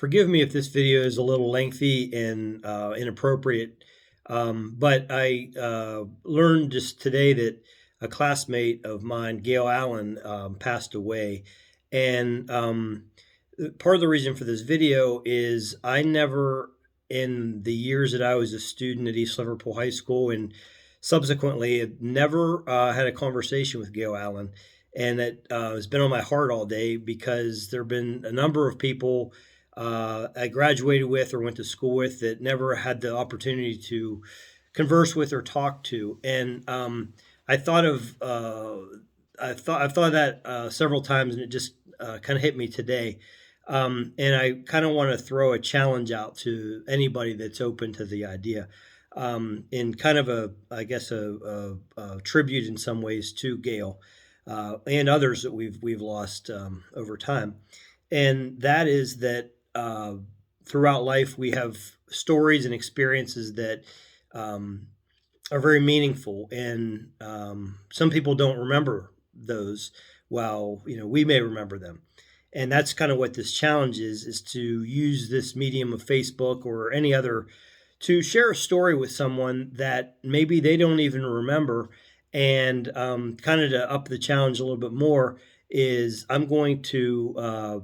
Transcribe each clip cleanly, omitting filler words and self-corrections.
Forgive me if this video is a little lengthy and inappropriate, but I learned just today that a classmate of mine, Gail Allen, passed away. And part of the reason for this video is I never, in the years that I was a student at East Liverpool High School and subsequently, had never had a conversation with Gail Allen. And it has been on my heart all day because there have been a number of people I graduated with or went to school with that never had the opportunity to converse with or talk to. And I thought of I've thought of that several times, and it just kind of hit me today. And I kind of want to throw a challenge out to anybody that's open to the idea, in kind of I guess, a tribute in some ways to Gail and others that we've lost over time. And that is that throughout life we have stories and experiences that are very meaningful, and some people don't remember those. While we may remember them, and that's kind of what this challenge is to use this medium of Facebook or any other to share a story with someone that maybe they don't even remember. And kind of to up the challenge a little bit more is I'm going to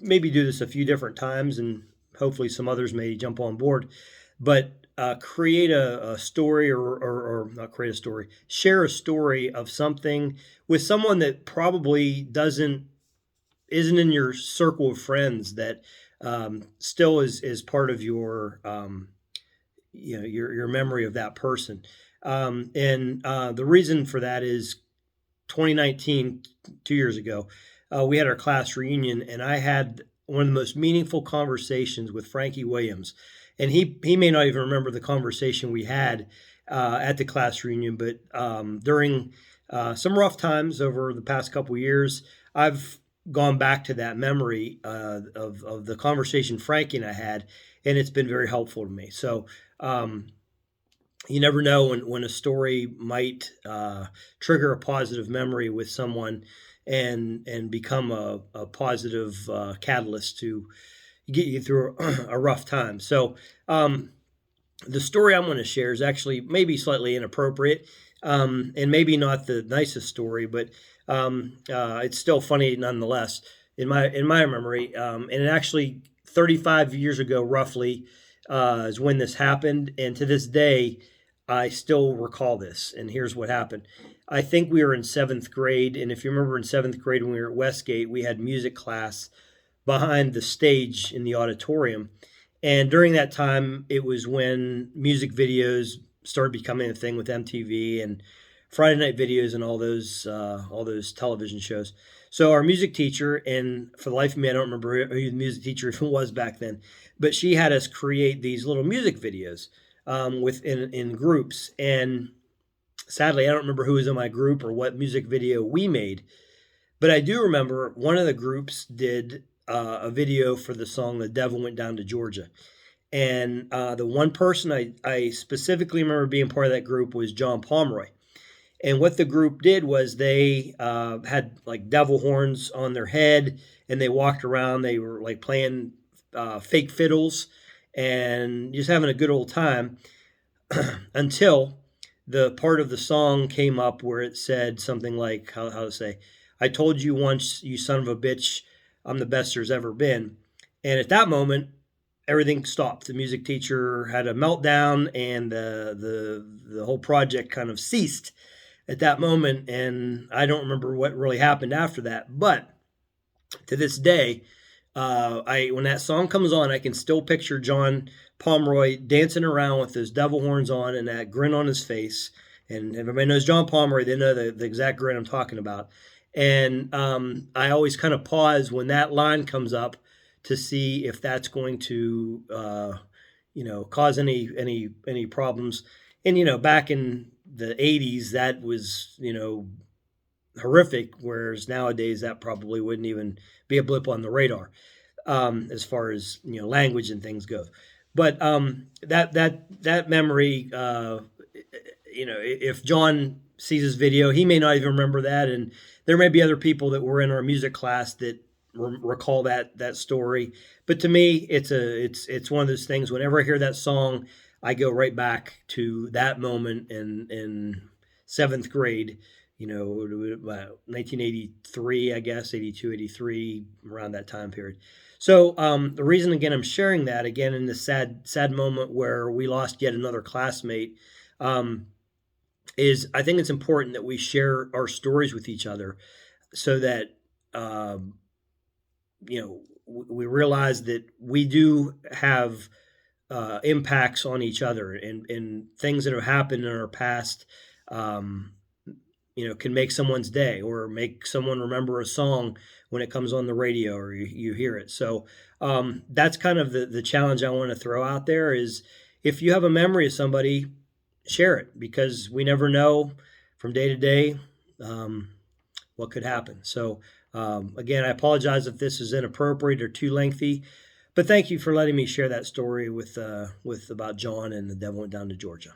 maybe do this a few different times, and hopefully some others may jump on board, but create a story, or not create a story, share a story of something with someone that probably isn't in your circle of friends, that still is part of your your memory of that person. And the reason for that is 2019, 2 years ago, we had our class reunion, and I had one of the most meaningful conversations with Frankie Williams. And he may not even remember the conversation we had at the class reunion, but during some rough times over the past couple of years, I've gone back to that memory of the conversation Frankie and I had, and it's been very helpful to me. So you never know when a story might trigger a positive memory with someone and become a positive catalyst to get you through a rough time. So the story I'm going to share is actually maybe slightly inappropriate, and maybe not the nicest story, but it's still funny nonetheless in my memory. And it actually 35 years ago, roughly, is when this happened, and to this day, I still recall this. And here's what happened. I think we were in seventh grade, and if you remember, in seventh grade when we were at Westgate, we had music class behind the stage in the auditorium. And during that time, it was when music videos started becoming a thing with MTV and Friday Night Videos and all those television shows. So our music teacher, and for the life of me, I don't remember who the music teacher even was back then, but she had us create these little music videos in groups. And sadly, I don't remember who was in my group or what music video we made, but I do remember one of the groups did a video for the song "The Devil Went Down to Georgia." And the one person I specifically remember being part of that group was John Pomeroy. And what the group did was they had like devil horns on their head, and they walked around. They were like playing fake fiddles and just having a good old time until the part of the song came up where it said something like, how to say, "I told you once, you son of a bitch, I'm the best there's ever been." And at that moment, everything stopped. The music teacher had a meltdown, and the whole project kind of ceased at that moment. And I don't remember what really happened after that. But to this day, when that song comes on, I can still picture John Pomeroy dancing around with those devil horns on and that grin on his face. And everybody knows John Pomeroy, they know the exact grin I'm talking about. And I always kind of pause when that line comes up to see if that's going to, cause any problems. And back in the '80s, that was horrific. Whereas nowadays, that probably wouldn't even be a blip on the radar, as far as language and things go. But that memory, if John sees this video, he may not even remember that, and there may be other people that were in our music class that recall that story. But to me, it's one of those things. Whenever I hear that song, I go right back to that moment in seventh grade. 1983, I guess, 82, 83, around that time period. So the reason again I'm sharing that again in this sad moment where we lost yet another classmate, um, is I think it's important that we share our stories with each other so that um, we realize that we do have impacts on each other, and things that have happened in our past, um, can make someone's day or make someone remember a song when it comes on the radio or you hear it. So that's kind of the challenge I want to throw out there is if you have a memory of somebody, share it because we never know from day to day um, what could happen. So again, I apologize if this is inappropriate or too lengthy, but thank you for letting me share that story with about John and the devil went down to Georgia.